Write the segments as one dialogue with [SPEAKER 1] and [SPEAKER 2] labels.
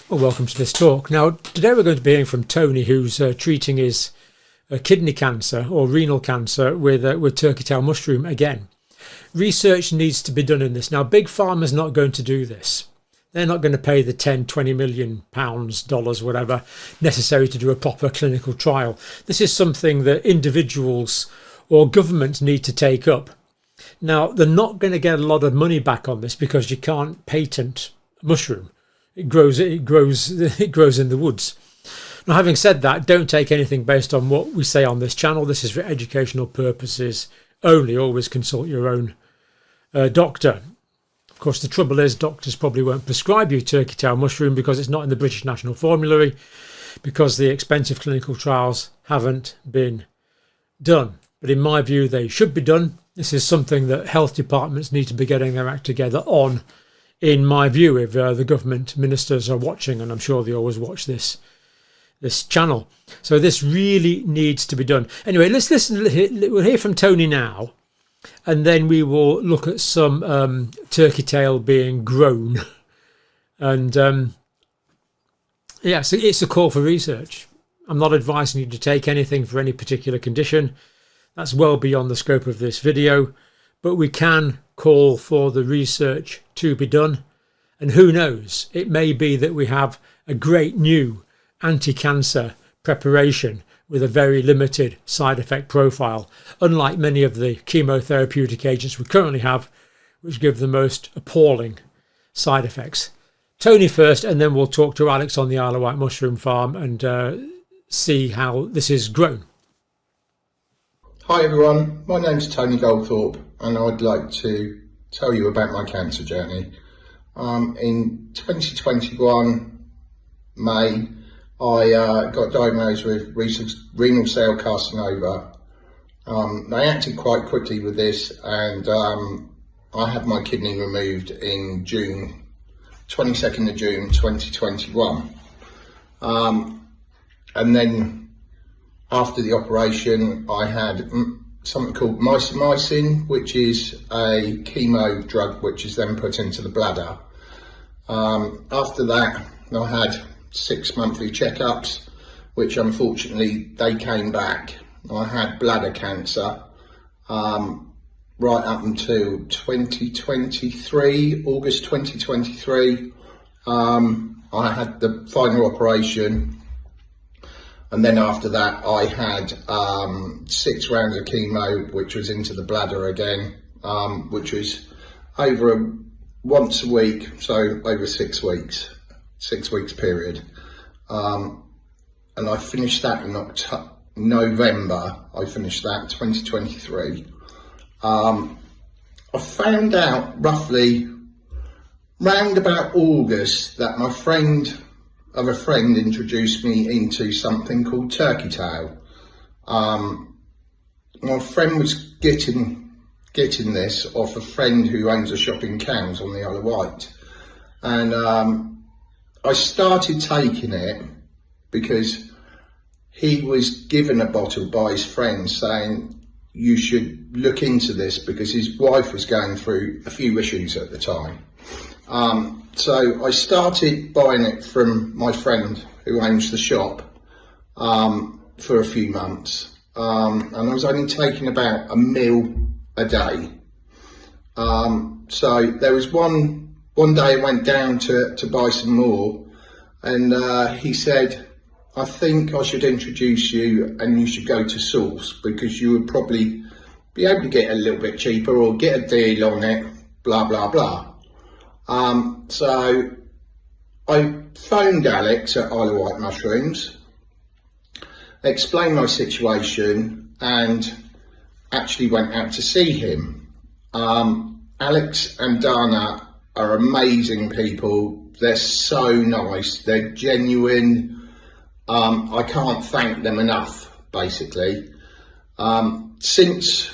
[SPEAKER 1] Well, welcome to this talk. Now, today we're going to be hearing from Tony, who's treating his kidney cancer or renal cancer with turkey tail mushroom again. Research needs to be done in this. Now, Big Pharma's not going to do this. They're not going to pay the 10, 20 million pounds, dollars, whatever, necessary to do a proper clinical trial. This is something that individuals or governments need to take up. Now, they're not going to get a lot of money back on this because you can't patent a mushroom. It grows in the woods. Now, having said that, don't take anything based on what we say on this channel. This is for educational purposes only. Always consult your own doctor. Of course, the trouble is doctors probably won't prescribe you turkey tail mushroom because it's not in the British National Formulary, because the expensive clinical trials haven't been done. But in my view, they should be done. This is something that health departments need to be getting their act together on, in my view, if the government ministers are watching, and I'm sure they always watch this channel. So this really needs to be done. Anyway, let's listen. We'll hear from Tony now, and then we will look at some turkey tail being grown. And yeah, so it's a call for research. I'm not advising you to take anything for any particular condition. That's well beyond the scope of this video, but we can call for the research to be done. And who knows, it may be that we have a great new anti-cancer preparation with a very limited side effect profile, unlike many of the chemotherapeutic agents we currently have, which give the most appalling side effects. Tony first, and then we'll talk to Alex on the Isle of Wight mushroom farm and see how this is grown.
[SPEAKER 2] Hi everyone, my name's Tony Goldthorpe and I'd like to tell you about my cancer journey. In 2021 May, I got diagnosed with renal cell carcinoma. They acted quite quickly with this, and I had my kidney removed in June, 22nd of June 2021. And then after the operation, I had something called mycin, which is a chemo drug which is then put into the bladder. After that, I had 6 monthly checkups, which unfortunately they came back. I had bladder cancer right up until 2023, August 2023. I had the final operation. And then after that, I had 6 rounds of chemo, which was into the bladder again, which was over once a week, so over 6 weeks, 6 weeks period. And I finished that in November. I finished that 2023. I found out roughly round about August that my friend introduced me into something called turkey tail. My friend was getting this off a friend who owns a shop in Campbell on the Isle of Wight, and I started taking it because he was given a bottle by his friend saying you should look into this because his wife was going through a few issues at the time. So I started buying it from my friend who owns the shop for a few months, and I was only taking about a mil a day. So there was one day I went down to buy some more, and he said, I think I should introduce you and you should go to Source because you would probably be able to get a little bit cheaper or get a deal on it, blah blah blah. So I phoned Alex at Isle of Wight Mushrooms, explained my situation, and actually went out to see him. Alex and Dana are amazing people. They're so nice. They're genuine. I can't thank them enough, basically. Since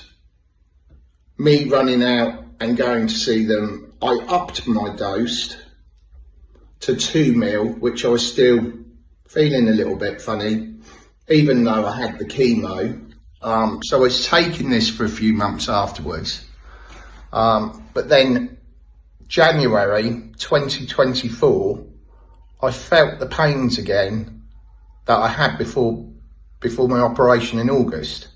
[SPEAKER 2] me running out and going to see them, I upped my dose to 2 mil, which I was still feeling a little bit funny, even though I had the chemo. So I was taking this for a few months afterwards. But then January 2024, I felt the pains again that I had before my operation in August.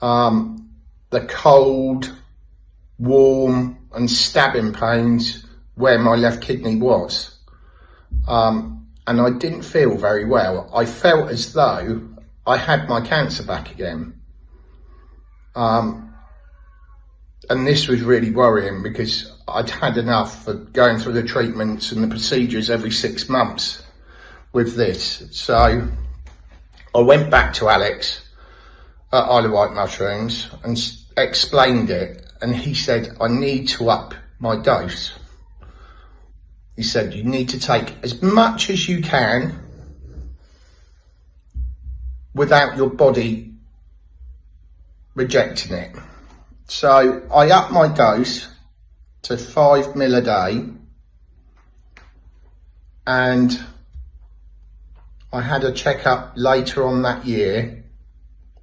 [SPEAKER 2] The cold, warm and stabbing pains where my left kidney was. And I didn't feel very well. I felt as though I had my cancer back again. And this was really worrying because I'd had enough of going through the treatments and the procedures every 6 months with this. So I went back to Alex at Isle of Wight Mushrooms and explained it, and he said, I need to up my dose. He said, you need to take as much as you can without your body rejecting it. So I upped my dose to 5 ml a day, and I had a checkup later on that year,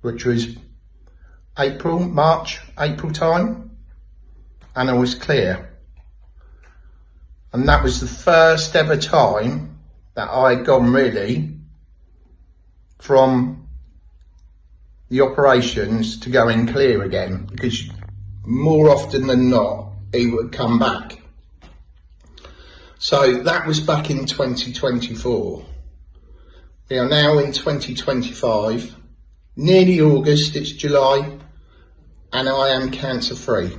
[SPEAKER 2] which was April time, and I was clear. And that was the first ever time that I had gone really from the operations to going clear again, because more often than not, he would come back. So that was back in 2024. We are now in 2025, nearly August, it's July, and I am cancer free.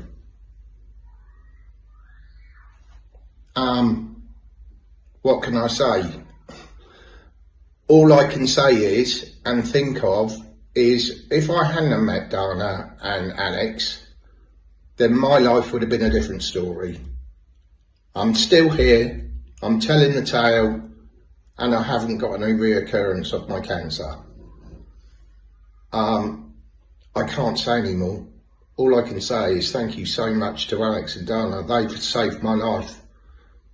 [SPEAKER 2] What can I say? All I can say is, and think of, is if I hadn't met Dana and Alex, then my life would have been a different story. I'm still here, I'm telling the tale, and I haven't got any reoccurrence of my cancer. I can't say any more. All I can say is thank you so much to Alex and Dana. They've saved my life,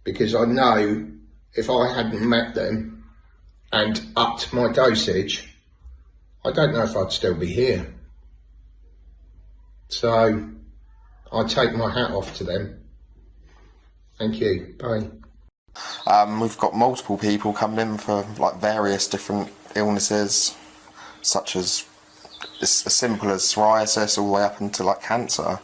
[SPEAKER 2] because I know if I hadn't met them and upped my dosage, I don't know if I'd still be here. So I take my hat off to them. Thank you. Bye.
[SPEAKER 3] We've got multiple people coming in for like various different illnesses, such as as simple as psoriasis all the way up into like cancer.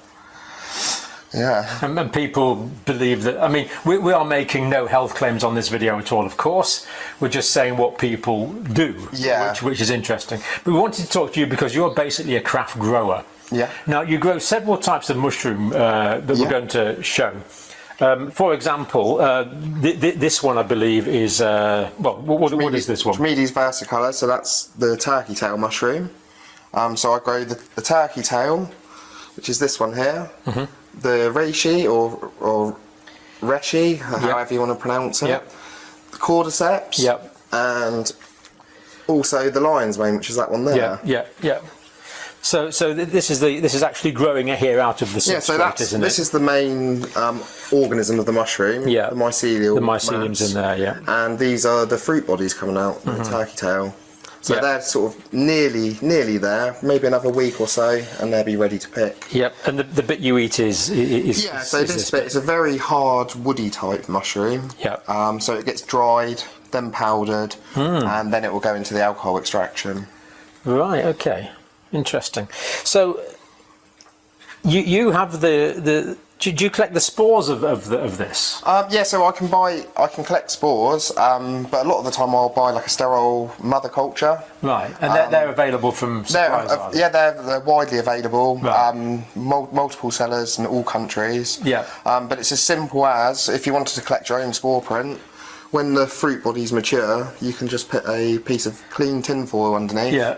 [SPEAKER 3] Yeah.
[SPEAKER 1] And people believe that, I mean, we are making no health claims on this video at all, of course. We're just saying what people do,
[SPEAKER 3] Yeah.
[SPEAKER 1] which is interesting. But we wanted to talk to you because you're basically a craft grower.
[SPEAKER 3] Yeah.
[SPEAKER 1] Now, you grow several types of mushroom that we're going to show. For example, this one, I believe, is, what is this one?
[SPEAKER 3] Tramedes versicolor, so that's the turkey tail mushroom. So I grow the turkey tail, which is this one here. Mm-hmm. The reishi or reshi, however you want to pronounce it.
[SPEAKER 1] Yep.
[SPEAKER 3] The cordyceps.
[SPEAKER 1] Yep.
[SPEAKER 3] And also the lion's mane, which is that one there.
[SPEAKER 1] Yeah. So this is actually growing here out of the substrate, isn't it?
[SPEAKER 3] This is the main organism of the mushroom. Yeah. The mycelium.
[SPEAKER 1] The mycelium's in there. Yeah.
[SPEAKER 3] And these are the fruit bodies coming out. The turkey tail. So they're sort of nearly there, maybe another week or so, and they'll be ready to pick.
[SPEAKER 1] Yep, and the bit you eat is
[SPEAKER 3] so this bit is a very hard woody type mushroom.
[SPEAKER 1] Yep.
[SPEAKER 3] So it gets dried, then powdered, and then it will go into the alcohol extraction.
[SPEAKER 1] Right. Okay. Interesting. So you have the do you collect the spores of this?
[SPEAKER 3] Yeah, so I can collect spores, but a lot of the time I'll buy like a sterile mother culture.
[SPEAKER 1] Right, and they're available from suppliers, are they?
[SPEAKER 3] Yeah, they're widely available.
[SPEAKER 1] Right.
[SPEAKER 3] Multiple sellers in all countries.
[SPEAKER 1] Yeah.
[SPEAKER 3] But it's as simple as, if you wanted to collect your own spore print, when the fruit bodies mature, you can just put a piece of clean tin foil underneath. Yeah.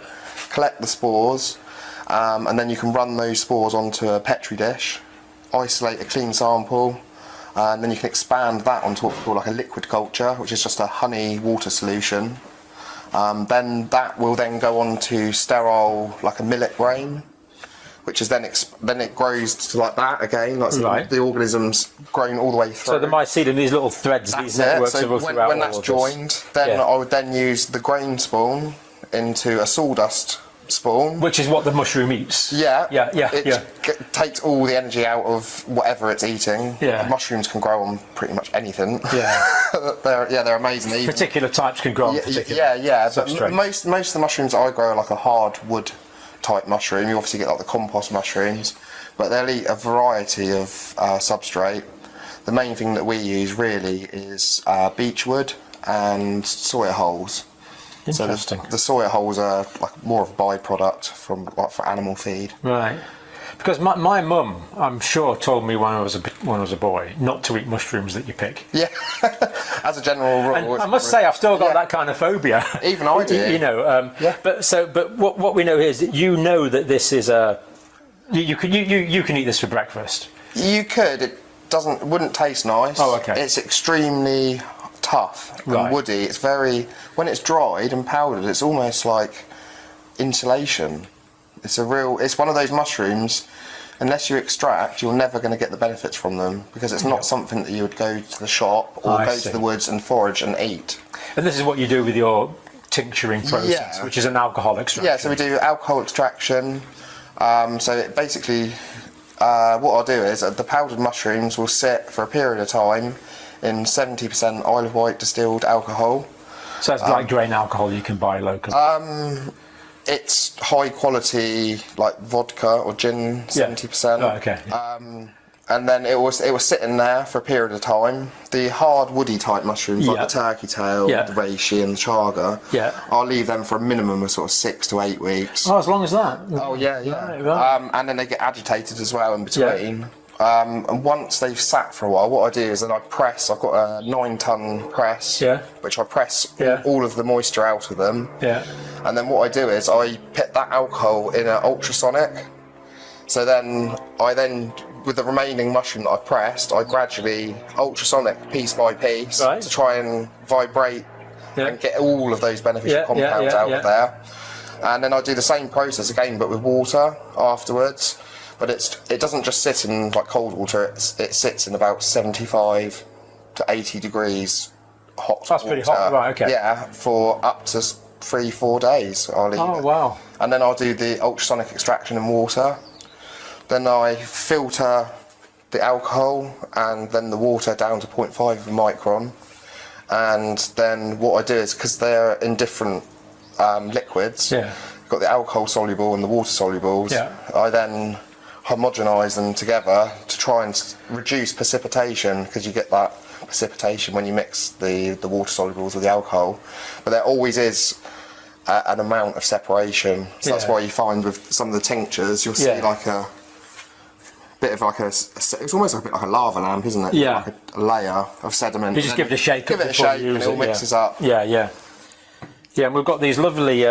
[SPEAKER 3] Collect the spores, and then you can run those spores onto a petri dish. Isolate a clean sample, and then you can expand that onto what we call like a liquid culture, which is just a honey water solution. Then that will then go on to sterile like a millet grain, which is then it grows to like that again, like the organism's grown all the way through.
[SPEAKER 1] So the mycelium, these little threads, these networks
[SPEAKER 3] so
[SPEAKER 1] are all
[SPEAKER 3] when that's joined, then I would then use the grain spawn into a sawdust spawn.
[SPEAKER 1] Which is what the mushroom eats.
[SPEAKER 3] It takes all the energy out of whatever it's eating. Mushrooms can grow on pretty much anything. They're amazing. Even
[SPEAKER 1] particular types can grow on particular
[SPEAKER 3] but most of the mushrooms I grow are like a hardwood type mushroom. You obviously get like the compost mushrooms, but they'll eat a variety of substrate. The main thing that we use really is beechwood and soya holes.
[SPEAKER 1] Interesting.
[SPEAKER 3] So the soya holes are like more of a byproduct from like for animal feed.
[SPEAKER 1] Right. Because my mum, I'm sure, told me when I was a boy not to eat mushrooms that you pick.
[SPEAKER 3] Yeah. As a general rule.
[SPEAKER 1] And I must say, I've still got that kind of phobia.
[SPEAKER 3] Even I do.
[SPEAKER 1] You know. But what we know here is that you know that this is a. You can eat this for breakfast.
[SPEAKER 3] You could. It wouldn't taste nice.
[SPEAKER 1] Oh, okay.
[SPEAKER 3] It's extremely tough and woody. It's when it's dried and powdered, it's almost like insulation. It's one of those mushrooms, unless you extract, you're never going to get the benefits from them, because it's not something that you would go to the shop or go to the woods and forage and eat. And
[SPEAKER 1] this is what you do with your tincturing process, which is an alcohol extraction.
[SPEAKER 3] Yeah, so we do alcohol extraction. So basically, what I'll do is the powdered mushrooms will sit for a period of time in 70% Isle of Wight distilled alcohol.
[SPEAKER 1] So it's like grain alcohol you can buy locally?
[SPEAKER 3] It's high quality, like vodka or gin, 70%.
[SPEAKER 1] Oh, okay.
[SPEAKER 3] And then it was sitting there for a period of time. The hard woody type mushrooms, like the turkey tail, the reishi and the chaga, I'll leave them for a minimum of sort of 6 to 8 weeks.
[SPEAKER 1] Oh, as long as that?
[SPEAKER 3] Oh, yeah.
[SPEAKER 1] Right.
[SPEAKER 3] And then they get agitated as well in between. And once they've sat for a while, what I do is then I press. I've got a 9-ton press, which I press all of the moisture out of them. And then what I do is I put that alcohol in an ultrasonic. So then with the remaining mushroom that I've pressed, I gradually ultrasonic piece by piece to try and vibrate and get all of those beneficial compounds out of there. And then I do the same process again, but with water afterwards. But it doesn't just sit in like cold water. It sits in about 75 to 80 degrees hot water.
[SPEAKER 1] That's pretty hot, right? Okay.
[SPEAKER 3] Yeah, for up to 3-4 days. I'll leave it.
[SPEAKER 1] Oh wow!
[SPEAKER 3] And then I'll do the ultrasonic extraction in water. Then I filter the alcohol and then the water down to 0.5 of a micron. And then what I do is, because they're in different liquids, got the alcohol soluble and the water solubles, I then homogenise them together to try and reduce precipitation, because you get that precipitation when you mix the water solubles with the alcohol. But there always is an amount of separation. So that's why you find with some of the tinctures, you'll see like a bit of like it's almost like a bit like a lava lamp, isn't it?
[SPEAKER 1] Yeah.
[SPEAKER 3] Like a layer of sediment.
[SPEAKER 1] You just give it a shake.
[SPEAKER 3] Give it a shake and it all mixes up.
[SPEAKER 1] Yeah, and we've got these lovely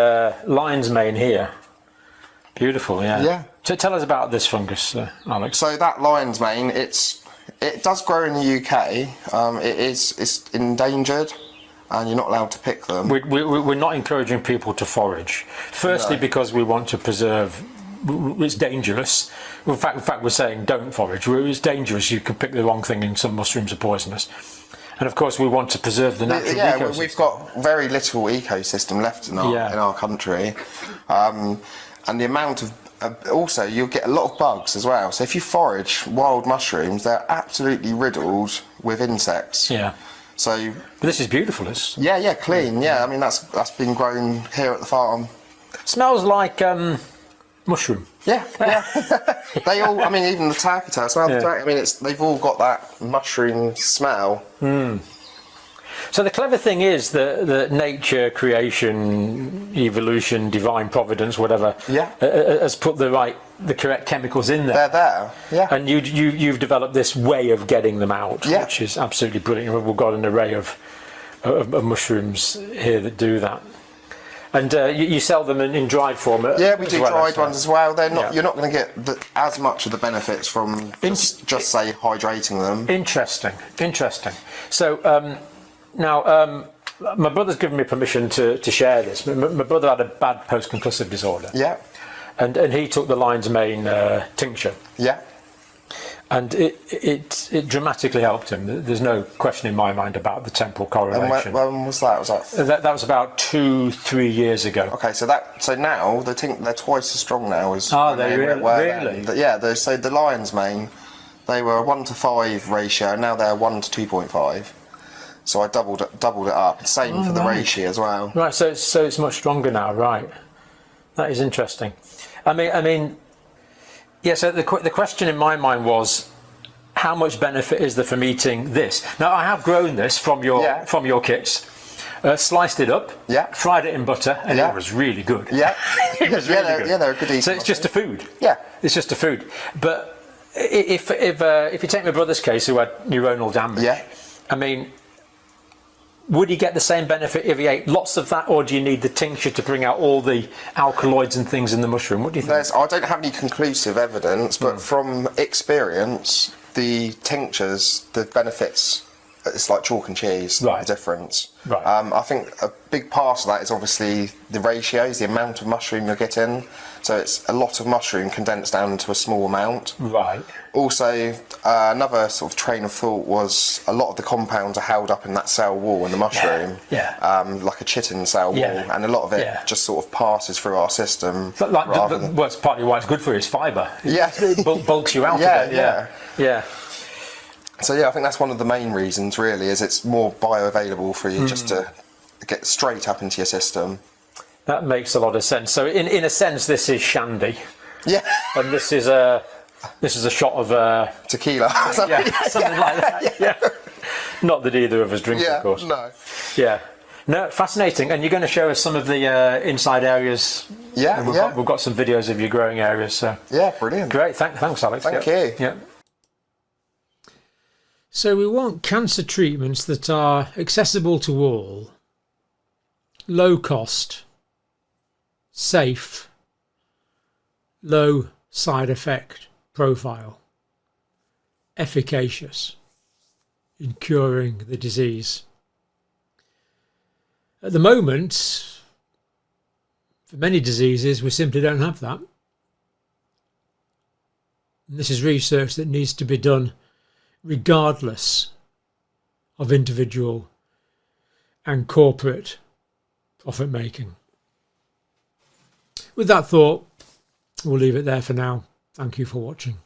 [SPEAKER 1] lion's mane here. Beautiful, yeah. So tell us about this fungus, Alex.
[SPEAKER 3] So that lion's mane, it does grow in the UK. It's endangered, and you're not allowed to pick them.
[SPEAKER 1] We're not encouraging people to forage. Firstly, because we want to preserve. It's dangerous. In fact, we're saying don't forage. It's dangerous. You can pick the wrong thing, and some mushrooms are poisonous. And of course, we want to preserve the natural ecosystem.
[SPEAKER 3] We've got very little ecosystem left in our country, and the amount of also you'll get a lot of bugs as well. So if you forage wild mushrooms, they're absolutely riddled with insects.
[SPEAKER 1] Yeah.
[SPEAKER 3] So
[SPEAKER 1] but this is beautiful. It's
[SPEAKER 3] clean. Yeah, I mean that's been grown here at the farm.
[SPEAKER 1] Smells like mushroom.
[SPEAKER 3] Yeah. They all. I mean, even the turkey tail. I mean, they've all got that mushroom smell.
[SPEAKER 1] So the clever thing is that nature, creation, evolution, divine providence, whatever, has put the correct chemicals in there.
[SPEAKER 3] They're there.
[SPEAKER 1] And you've developed this way of getting them out, which is absolutely brilliant. We've got an array of mushrooms here that do that. And you sell them in dried form.
[SPEAKER 3] Yeah, we do dried ones as well. They're not. You're not going to get as much of the benefits from just say hydrating them. Interesting. So now my brother's given me permission to share this. My brother had a bad post-concussive disorder. Yeah.
[SPEAKER 1] And he took the lion's mane tincture.
[SPEAKER 3] Yeah.
[SPEAKER 1] And it dramatically helped him. There's no question in my mind about the temporal correlation.
[SPEAKER 3] And when was that?
[SPEAKER 1] That was about 2-3 years ago.
[SPEAKER 3] Okay, so now they're twice as strong now as
[SPEAKER 1] they really?
[SPEAKER 3] So the lion's mane, they were a 1-to-5 ratio. Now they're 1-to-2.5. So I doubled it up. Same for the reishi as well.
[SPEAKER 1] Right, so it's much stronger now. Right, that is interesting. I mean. Yeah, so the question in my mind was, how much benefit is there from eating this? Now, I have grown this from your kits, sliced it up, fried it in butter, and it was really good.
[SPEAKER 3] Yeah,
[SPEAKER 1] it was really good.
[SPEAKER 3] Yeah, they're a good eating.
[SPEAKER 1] So it's just a food.
[SPEAKER 3] Yeah,
[SPEAKER 1] it's just a food. But if you take my brother's case, who had neuronal damage, I mean, would he get the same benefit if he ate lots of that, or do you need the tincture to bring out all the alkaloids and things in the mushroom? What do you think?
[SPEAKER 3] I don't have any conclusive evidence, but from experience, the tinctures, the benefits, it's like chalk and cheese, the difference.
[SPEAKER 1] Right.
[SPEAKER 3] I think a big part of that is obviously the ratios, the amount of mushroom you're getting. So it's a lot of mushroom condensed down into a small amount.
[SPEAKER 1] Right.
[SPEAKER 3] Also, another sort of train of thought was a lot of the compounds are held up in that cell wall in the mushroom, like a chitin cell wall, and a lot of it just sort of passes through our system.
[SPEAKER 1] But it's partly why it's good for you is fibre.
[SPEAKER 3] Yeah,
[SPEAKER 1] it bulks you out a bit. Yeah.
[SPEAKER 3] So I think that's one of the main reasons. Really, is it's more bioavailable for you just to get straight up into your system.
[SPEAKER 1] That makes a lot of sense. So in a sense, this is shandy.
[SPEAKER 3] Yeah.
[SPEAKER 1] And this is a shot of
[SPEAKER 3] tequila.
[SPEAKER 1] Something like that. Yeah. Not that either of us drink, of course.
[SPEAKER 3] No.
[SPEAKER 1] Yeah. No, fascinating. And you're going to show us some of the inside areas.
[SPEAKER 3] Yeah.
[SPEAKER 1] We've got some videos of your growing areas. So.
[SPEAKER 3] Yeah, brilliant.
[SPEAKER 1] Great. Thanks, Alex.
[SPEAKER 3] Thank you.
[SPEAKER 1] Yeah. So we want cancer treatments that are accessible to all, low cost, safe, low side effect profile, efficacious in curing the disease. At the moment, for many diseases, we simply don't have that. And this is research that needs to be done regardless of individual and corporate profit making. With that thought, we'll leave it there for now. Thank you for watching.